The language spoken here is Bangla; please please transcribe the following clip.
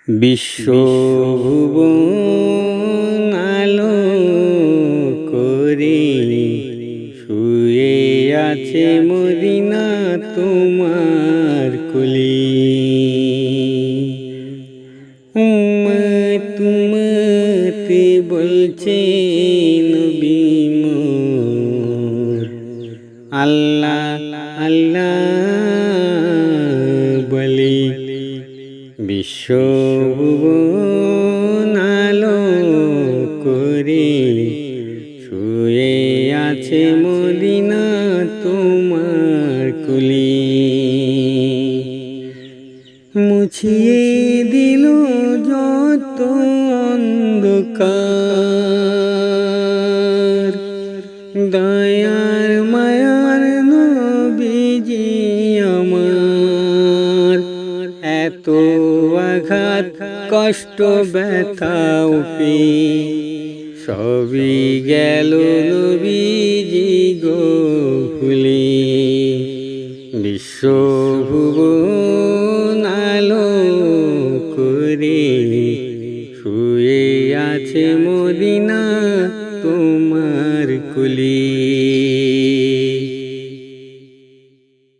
বিশ্বভুবন আলো করে শুয়ে আছে মদিনা তোমার কুলি। উম্মত উম্মত বলছে নবী মোর, আল্লাহ আল্লাহ বলি। বিশ্বভুবন আলো করে শুয়ে আছে মদিনা তোমার কুলি। মুছিয়ে দিল যত অন্ধকার, দয়ার মায়ার নবীজি আমার। এত আঘাত কষ্ট ব্যথা উপে সবই গেল নবীজি গো ভুলে। বিশ্বভুবন আলো করে শুয়ে আছে মদিনা তোমার কুলি।